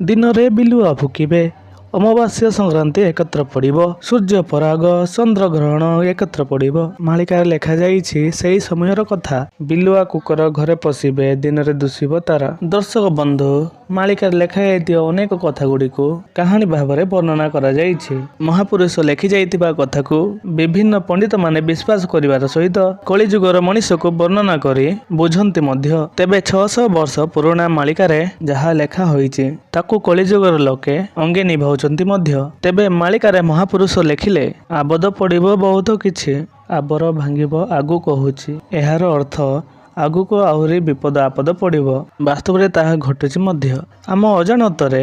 ଦିନରେ ବିଲୁଆ ଫୁକିବେ। ଅମାବାସ୍ୟା ସଂକ୍ରାନ୍ତି ଏକତ୍ର ପଡ଼ିବ। ସୂର୍ଯ୍ୟ ପରାଗ ଚନ୍ଦ୍ରଗ୍ରହଣ ଏକତ୍ର ପଡ଼ିବ। ମାଳିକାରେ ଲେଖାଯାଇଛି ସେହି ସମୟର କଥା। ବିଲୁଆ କୁକୁର ଘରେ ପଶିବେ, ଦିନରେ ଦୁଷିବ ତାରା। ଦର୍ଶକ ବନ୍ଧୁ, ମାଳିକାରେ ଲେଖାଯାଇଥିବା ଅନେକ କଥାଗୁଡ଼ିକୁ କାହାଣୀ ଭାବରେ ବର୍ଣ୍ଣନା କରାଯାଇଛି। ମହାପୁରୁଷ ଲେଖିଯାଇଥିବା କଥାକୁ ବିଭିନ୍ନ ପଣ୍ଡିତମାନେ ବିଶ୍ୱାସ କରିବାର ସହିତ କଳିଯୁଗର ମଣିଷକୁ ବର୍ଣ୍ଣନା କରି ବୁଝନ୍ତି ମଧ୍ୟ। ତେବେ 600 ବର୍ଷ ପୁରୁଣା ମାଳିକାରେ ଯାହା ଲେଖା ହୋଇଛି ତାକୁ କଳିଯୁଗର ଲୋକେ ଅଙ୍ଗେ ନିଭାଉଛନ୍ତି ମଧ୍ୟ। ତେବେ ମାଳିକାରେ ମହାପୁରୁଷ ଲେଖିଲେ ଆବଦ ପଡ଼ିବ ବହୁତ କିଛି, ଆବର ଭାଙ୍ଗିବ ଆଗୁ କହୁଛି। ଏହାର ଅର୍ଥ ଆଗକୁ ଆହୁରି ବିପଦ ଆପଦ ପଡ଼ିବ। ବାସ୍ତବରେ ତାହା ଘଟୁଛି ମଧ୍ୟ। ଆମ ଅଜାଣତରେ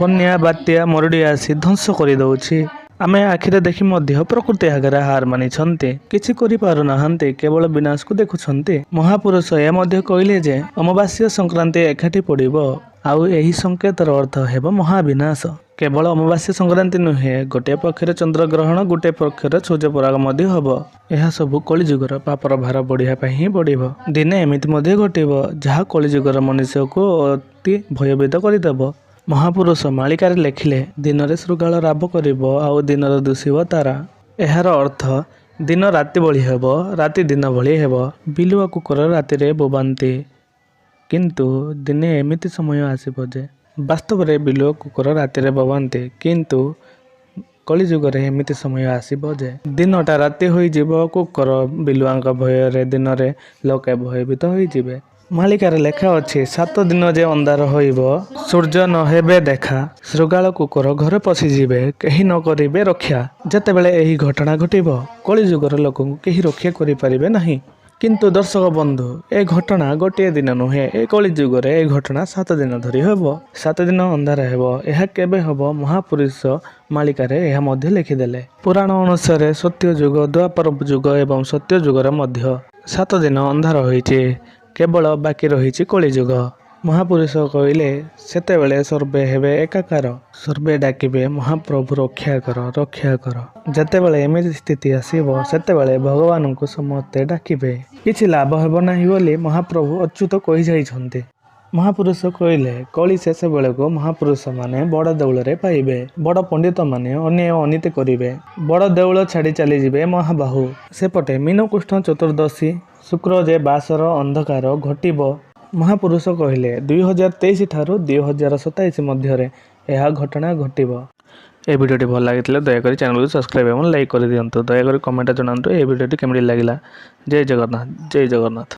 ବନ୍ୟା, ବାତ୍ୟା, ମରୁଡ଼ି ଆସି ଧ୍ୱଂସ କରିଦେଉଛି। ଆମେ ଆଖିରେ ଦେଖି ମଧ୍ୟ ପ୍ରକୃତି ଆଗରେ ହାର ମାନିଛନ୍ତି, କିଛି କରିପାରୁନାହାନ୍ତି, କେବଳ ବିନାଶକୁ ଦେଖୁଛନ୍ତି। ମହାପୁରୁଷ ଏ ମଧ୍ୟ କହିଲେ ଯେ ଅମାବାସ୍ୟା ସଂକ୍ରାନ୍ତି ଏକାଠି ପଡ଼ିବ, ଆଉ ଏହି ସଂକେତର ଅର୍ଥ ହେବ ମହାବିନାଶ। କେବଳ ଅମାବାସ୍ୟା ସଂକ୍ରାନ୍ତି ନୁହେଁ, ଗୋଟିଏ ପକ୍ଷରେ ଚନ୍ଦ୍ରଗ୍ରହଣ, ଗୋଟିଏ ପକ୍ଷରେ ସୂର୍ଯ୍ୟପରାଗ ମଧ୍ୟ ହେବ। ଏହା ସବୁ କଳିଯୁଗର ପାପର ଭାର ବଢ଼ିବା ପାଇଁ ହିଁ ବଢ଼ିବ। ଦିନେ ଏମିତି ମଧ୍ୟ ଘଟିବ ଯାହା କଳିଯୁଗର ମନୁଷ୍ୟକୁ ଅତି ଭୟଭୀତ କରିଦେବ। ମହାପୁରୁଷ ମାଳିକାରେ ଲେଖିଲେ ଦିନରେ ଶୃଗାଳ ରାବ କରିବ, ଆଉ ଦିନରେ ଦୁଷିବ ତାରା। ଏହାର ଅର୍ଥ ଦିନ ରାତି ଭଳି ହେବ, ରାତି ଦିନ ଭଳି ହେବ। ବିଲୁଆ କୁକୁର ରାତିରେ ବୋବାନ୍ତି, କିନ୍ତୁ ଦିନେ ଏମିତି ସମୟ ଆସିବ ଯେ ବାସ୍ତବରେ ବିଲୁଆ କୁକୁର ରାତିରେ ବୋବାନ୍ତି, କିନ୍ତୁ କଳିଯୁଗରେ ଏମିତି ସମୟ ଆସିବ ଯେ ଦିନଟା ରାତି ହୋଇଯିବ। କୁକୁର ବିଲୁଆଙ୍କ ଭୟରେ ଦିନରେ ଲୋକେ ଭୟଭୀତ ହୋଇଯିବେ। ମାଳିକାରେ ଲେଖା ଅଛି 7 ଦିନ ଯେ ଅନ୍ଧାର ହୋଇବ, ସୂର୍ଯ୍ୟ ନ ହେବେ ଦେଖା, ଶୃଗାଳ କୁକୁର ଘରେ ପଶିଯିବେ, କେହି ନ କରିବେ ରକ୍ଷା। ଯେତେବେଳେ ଏହି ଘଟଣା ଘଟିବ, କଳିଯୁଗର ଲୋକଙ୍କୁ କେହି ରକ୍ଷା କରିପାରିବେ ନାହିଁ। କିନ୍ତୁ ଦର୍ଶକ ବନ୍ଧୁ, ଏ ଘଟଣା ଗୋଟିଏ ଦିନ ନୁହେଁ, ଏ କଳିଯୁଗରେ ଏ ଘଟଣା 7 ଦିନ ଧରି ହେବ। 7 ଦିନ ଅନ୍ଧାର ହେବ। ଏହା କେବେ ହେବ? ମହାପୁରୁଷ ମାଳିକାରେ ଏହା ମଧ୍ୟ ଲେଖିଦେଲେ। ପୁରାଣ ଅନୁସାରେ ସତ୍ୟ ଯୁଗ, ଦ୍ୱାପର ଯୁଗ ଏବଂ ସତ୍ୟ ଯୁଗରେ ମଧ୍ୟ 7 ଦିନ ଅନ୍ଧାର ହୋଇଛି, କେବଳ ବାକି ରହିଛି କଳିଯୁଗ। ମହାପୁରୁଷ କହିଲେ ସେତେବେଳେ ସର୍ବେ ହେବେ ଏକାକାର, ସର୍ବେ ଡାକିବେ ମହାପ୍ରଭୁ ରକ୍ଷା କର, ରକ୍ଷା କର। ଯେତେବେଳେ ଏମିତି ସ୍ଥିତି ଆସିବ, ସେତେବେଳେ ଭଗବାନଙ୍କୁ ସମସ୍ତେ ଡାକିବେ। କିଛି ଲାଭ ହେବ ନାହିଁ ବୋଲି ମହାପ୍ରଭୁ ଅଚ୍ୟୁତ କହିଯାଇଛନ୍ତି। ମହାପୁରୁଷ କହିଲେ କଳି ଶେଷ ବେଳକୁ ମହାପୁରୁଷମାନେ ବଡ଼ ଦେଉଳରେ ପାଇବେ। ବଡ଼ ପଣ୍ଡିତମାନେ ଅନ୍ୟାୟ ଅନୀତି କରିବେ। ବଡ଼ ଦେଉଳ ଛାଡ଼ି ଚାଲିଯିବେ ମହାବାହୁ। ସେପଟେ ମୀନକୃଷ୍ଣ ଚତୁର୍ଦ୍ଦଶୀ ଶୁକ୍ର ଯେ ବାସର ଅନ୍ଧକାର ଘଟିବ। ମହାପୁରୁଷ କହିଲେ 2023 ଠାରୁ 2027 ମଧ୍ୟରେ ଏହା ଘଟଣା ଘଟିବ। ଏ ଭିଡ଼ିଓଟି ଭଲ ଲାଗିଥିଲେ ଦୟାକରି ଚ୍ୟାନେଲକୁ ସବସ୍କ୍ରାଇବ୍ ଏବଂ ଲାଇକ୍ କରିଦିଅନ୍ତୁ। ଦୟାକରି କମେଣ୍ଟରେ ଜଣାନ୍ତୁ ଏ ଭିଡ଼ିଓଟି କେମିତି ଲାଗିଲା। ଜୟ ଜଗନ୍ନାଥ, ଜୟ ଜଗନ୍ନାଥ।